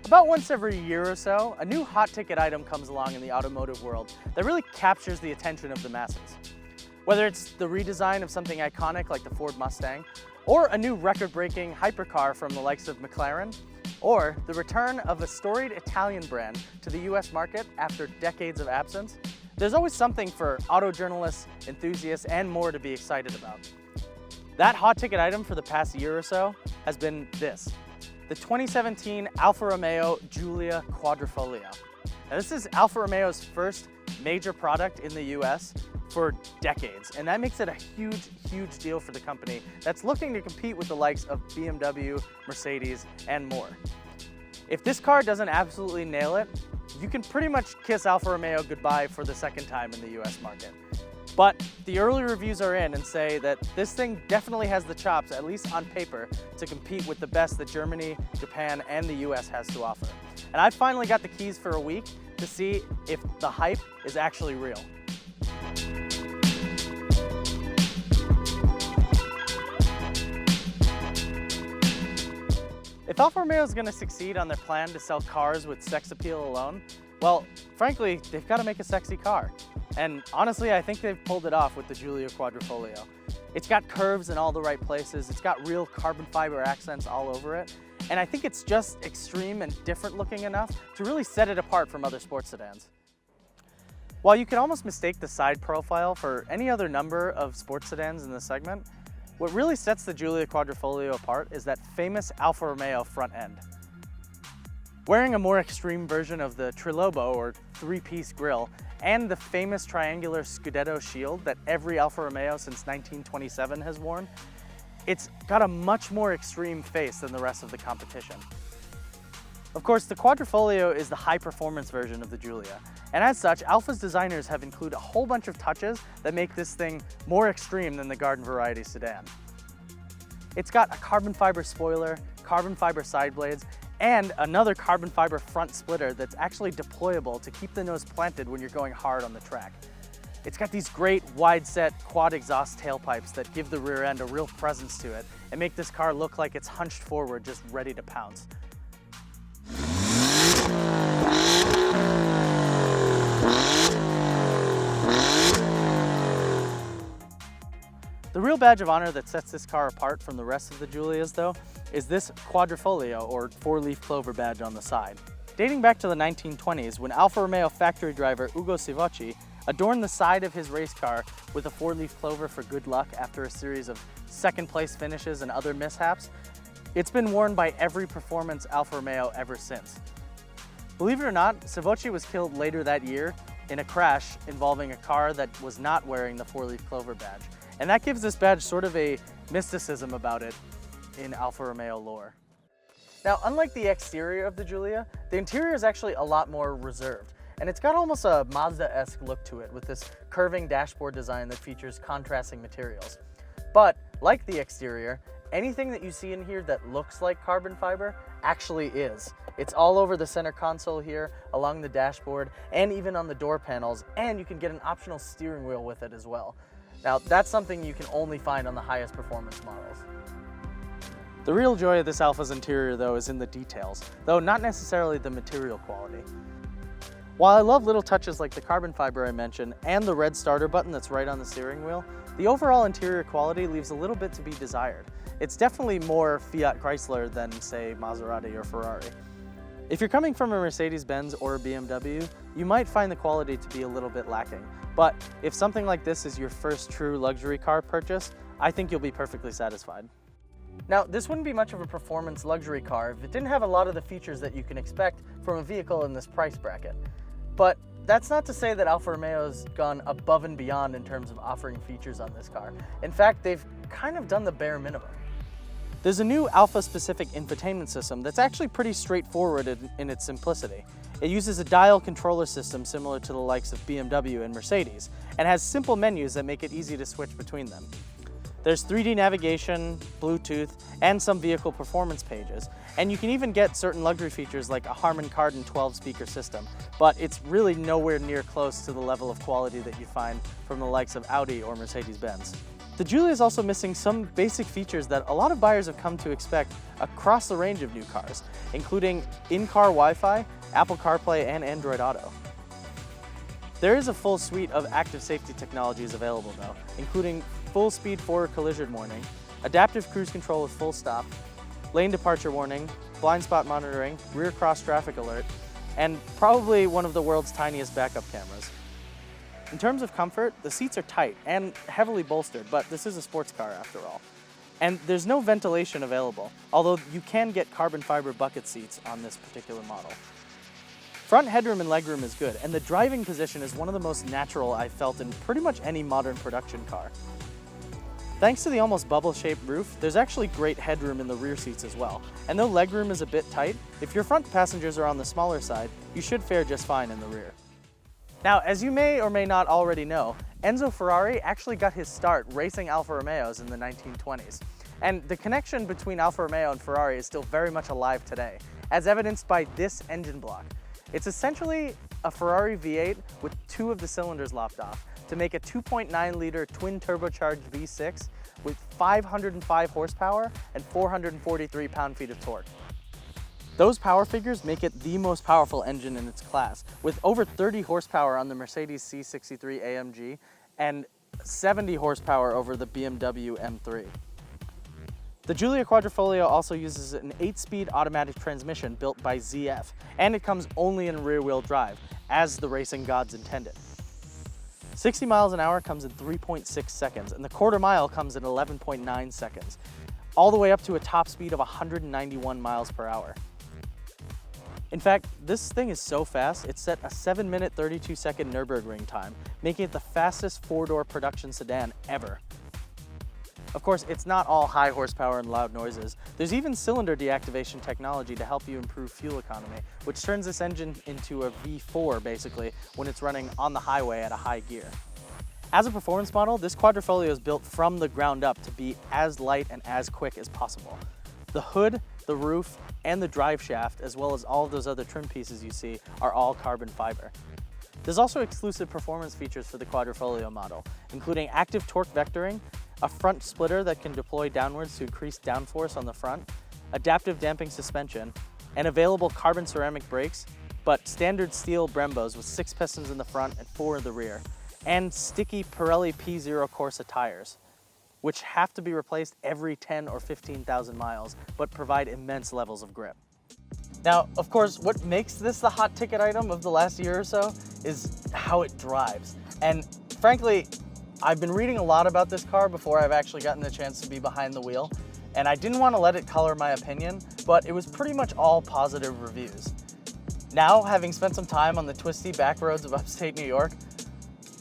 About once every year or so, a new hot ticket item comes along in the automotive world that really captures the attention of the masses. Whether it's the redesign of something iconic like the Ford Mustang, or a new record-breaking hypercar from the likes of McLaren, or the return of a storied Italian brand to the US market after decades of absence, there's always something for auto journalists, enthusiasts, and more to be excited about. That hot ticket item for the past year or so has been this: the 2017 Alfa Romeo Giulia Quadrifoglio. Now, this is Alfa Romeo's first major product in the US for decades, and that makes it a huge deal for the company that's looking to compete with the likes of BMW, Mercedes, and more. If this car doesn't absolutely nail it, you can pretty much kiss Alfa Romeo goodbye for the second time in the US market. But the early reviews are in and say that this thing definitely has the chops, at least on paper, to compete with the best that Germany, Japan, and the US has to offer. And I finally got the keys for a week to see if the hype is actually real. If Alfa Romeo is going to succeed on their plan to sell cars with sex appeal alone, well, frankly, they've got to make a sexy car. And honestly, I think they've pulled it off with the Giulia Quadrifoglio. It's got curves in all the right places, it's got real carbon fiber accents all over it, and I think it's just extreme and different looking enough to really set it apart from other sports sedans. While you can almost mistake the side profile for any other number of sports sedans in the segment, what really sets the Giulia Quadrifoglio apart is that famous Alfa Romeo front end. Wearing a more extreme version of the Trilobo, or three-piece grille, and the famous triangular Scudetto shield that every Alfa Romeo since 1927 has worn, it's got a much more extreme face than the rest of the competition. Of course, the Quadrifoglio is the high-performance version of the Giulia, and as such, Alfa's designers have included a whole bunch of touches that make this thing more extreme than the garden variety sedan. It's got a carbon fiber spoiler, carbon fiber side blades, and another carbon fiber front splitter that's actually deployable to keep the nose planted when you're going hard on the track. It's got these great wide-set quad exhaust tailpipes that give the rear end a real presence to it and make this car look like it's hunched forward, just ready to pounce. The real badge of honor that sets this car apart from the rest of the Giulias, though, is this Quadrifoglio, or four-leaf clover badge on the side. Dating back to the 1920s, when Alfa Romeo factory driver Ugo Savocci adorned the side of his race car with a four-leaf clover for good luck after a series of second-place finishes and other mishaps, it's been worn by every performance Alfa Romeo ever since. Believe it or not, Savocci was killed later that year in a crash involving a car that was not wearing the four-leaf clover badge. And that gives this badge sort of a mysticism about it in Alfa Romeo lore. Now, unlike the exterior of the Giulia, the interior is actually a lot more reserved. And it's got almost a Mazda-esque look to it with this curving dashboard design that features contrasting materials. But like the exterior, anything that you see in here that looks like carbon fiber actually is. It's all over the center console here, along the dashboard, and even on the door panels, and you can get an optional steering wheel with it as well. Now, that's something you can only find on the highest performance models. The real joy of this Alfa's interior, though, is in the details, though not necessarily the material quality. While I love little touches like the carbon fiber I mentioned and the red starter button that's right on the steering wheel, the overall interior quality leaves a little bit to be desired. It's definitely more Fiat Chrysler than, say, Maserati or Ferrari. If you're coming from a Mercedes-Benz or a BMW, you might find the quality to be a little bit lacking. But if something like this is your first true luxury car purchase, I think you'll be perfectly satisfied. Now, this wouldn't be much of a performance luxury car if it didn't have a lot of the features that you can expect from a vehicle in this price bracket. But that's not to say that Alfa Romeo's gone above and beyond in terms of offering features on this car. In fact, they've kind of done the bare minimum. There's a new Alfa-specific infotainment system that's actually pretty straightforward in its simplicity. It uses a dial controller system similar to the likes of BMW and Mercedes, and has simple menus that make it easy to switch between them. There's 3D navigation, Bluetooth, and some vehicle performance pages, and you can even get certain luxury features like a Harman Kardon 12-speaker system, but it's really nowhere near close to the level of quality that you find from the likes of Audi or Mercedes-Benz. The Giulia is also missing some basic features that a lot of buyers have come to expect across the range of new cars, including in-car Wi-Fi, Apple CarPlay, and Android Auto. There is a full suite of active safety technologies available though, including full speed forward collision warning, adaptive cruise control with full stop, lane departure warning, blind spot monitoring, rear cross traffic alert, and probably one of the world's tiniest backup cameras. In terms of comfort, the seats are tight and heavily bolstered, but this is a sports car after all. And there's no ventilation available, although you can get carbon fiber bucket seats on this particular model. Front headroom and legroom is good, and the driving position is one of the most natural I've felt in pretty much any modern production car. Thanks to the almost bubble-shaped roof, there's actually great headroom in the rear seats as well. And though legroom is a bit tight, if your front passengers are on the smaller side, you should fare just fine in the rear. Now, as you may or may not already know, Enzo Ferrari actually got his start racing Alfa Romeos in the 1920s. And the connection between Alfa Romeo and Ferrari is still very much alive today, as evidenced by this engine block. It's essentially a Ferrari V8 with 2 of the cylinders lopped off to make a 2.9-liter twin turbocharged V6 with 505 horsepower and 443 pound-feet of torque. Those power figures make it the most powerful engine in its class, with over 30 horsepower on the Mercedes C63 AMG and 70 horsepower over the BMW M3. The Giulia Quadrifoglio also uses an 8-speed automatic transmission built by ZF, and it comes only in rear-wheel drive, as the racing gods intended. 60 miles an hour comes in 3.6 seconds, and the quarter mile comes in 11.9 seconds, all the way up to a top speed of 191 miles per hour. In fact, this thing is so fast, it set a 7-minute 32-second Nürburgring time, making it the fastest 4-door production sedan ever. Of course, it's not all high horsepower and loud noises. There's even cylinder deactivation technology to help you improve fuel economy, which turns this engine into a V4 basically when it's running on the highway at a high gear. As a performance model, this Quadrifoglio is built from the ground up to be as light and as quick as possible. The hood, the roof, and the drive shaft, as well as all of those other trim pieces you see, are all carbon fiber. There's also exclusive performance features for the Quadrifoglio model, including active torque vectoring, a front splitter that can deploy downwards to increase downforce on the front, adaptive damping suspension, and available carbon ceramic brakes, but standard steel Brembos with 6 pistons in the front and 4 in the rear, and sticky Pirelli P0 Corsa tires, which have to be replaced every 10 or 15,000 miles, but provide immense levels of grip. Now, of course, what makes this the hot ticket item of the last year or so is how it drives. And frankly, I've been reading a lot about this car before I've actually gotten the chance to be behind the wheel, and I didn't want to let it color my opinion, but it was pretty much all positive reviews. Now, having spent some time on the twisty back roads of upstate New York,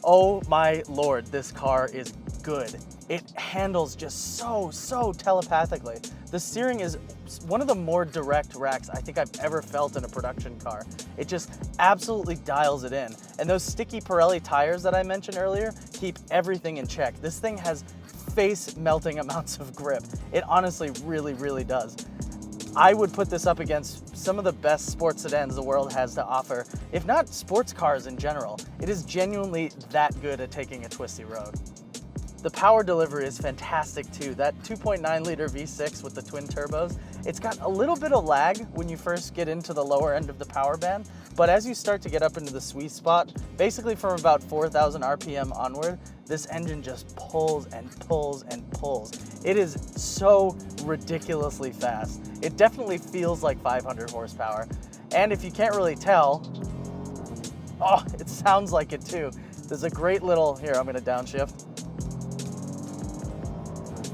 oh my lord, this car is good. It handles just so telepathically. The steering is one of the more direct racks I think I've ever felt in a production car. It just absolutely dials it in. And those sticky Pirelli tires that I mentioned earlier keep everything in check. This thing has face-melting amounts of grip. It honestly really does. I would put this up against some of the best sports sedans the world has to offer, if not sports cars in general. It is genuinely that good at taking a twisty road. The power delivery is fantastic too. That 2.9-liter V6 with the twin turbos, it's got a little bit of lag when you first get into the lower end of the power band, but as you start to get up into the sweet spot, basically from about 4,000 RPM onward, this engine just pulls and pulls and pulls. It is so ridiculously fast. It definitely feels like 500 horsepower. And if you can't really tell, oh, it sounds like it too. There's a great little, here, I'm gonna downshift.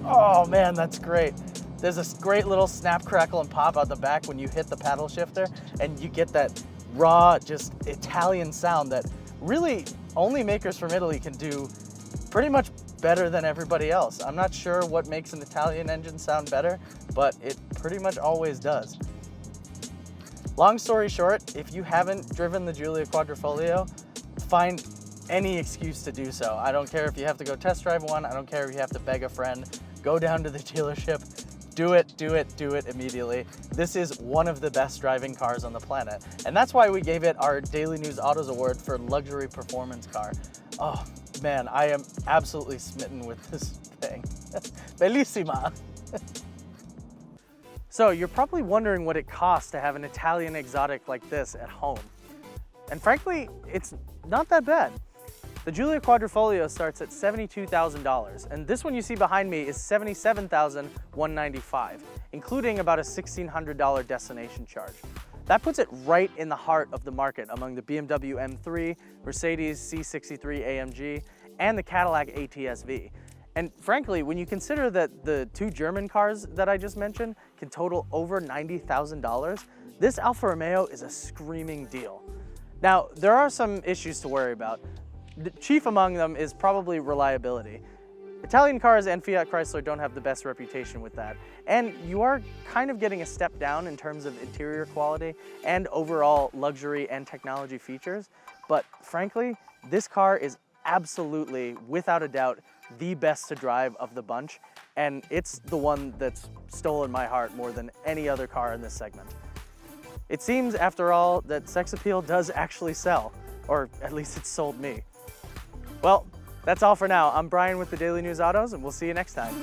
Oh man, that's great. There's this great little snap, crackle, and pop out the back when you hit the paddle shifter, and you get that raw, just Italian sound that really only makers from Italy can do pretty much better than everybody else. I'm not sure what makes an Italian engine sound better, but it pretty much always does. Long story short, if you haven't driven the Giulia Quadrifoglio, find any excuse to do so. I don't care if you have to go test drive one, I don't care if you have to beg a friend, go down to the dealership, do it immediately. This is one of the best driving cars on the planet. And that's why we gave it our Daily News Autos Award for Luxury Performance Car. Oh man, I am absolutely smitten with this thing. Bellissima. So you're probably wondering what it costs to have an Italian exotic like this at home. And frankly, it's not that bad. The Giulia Quadrifoglio starts at $72,000, and this one you see behind me is $77,195, including about a $1,600 destination charge. That puts it right in the heart of the market among the BMW M3, Mercedes C63 AMG, and the Cadillac ATS-V. And frankly, when you consider that the two German cars that I just mentioned can total over $90,000, this Alfa Romeo is a screaming deal. Now, there are some issues to worry about. The chief among them is probably reliability. Italian cars and Fiat Chrysler don't have the best reputation with that. And you are kind of getting a step down in terms of interior quality and overall luxury and technology features. But frankly, this car is absolutely, without a doubt, the best to drive of the bunch. And it's the one that's stolen my heart more than any other car in this segment. It seems, after all, that sex appeal does actually sell, or at least it's sold me. Well, that's all for now. I'm Brian with the Daily News Autos, and we'll see you next time.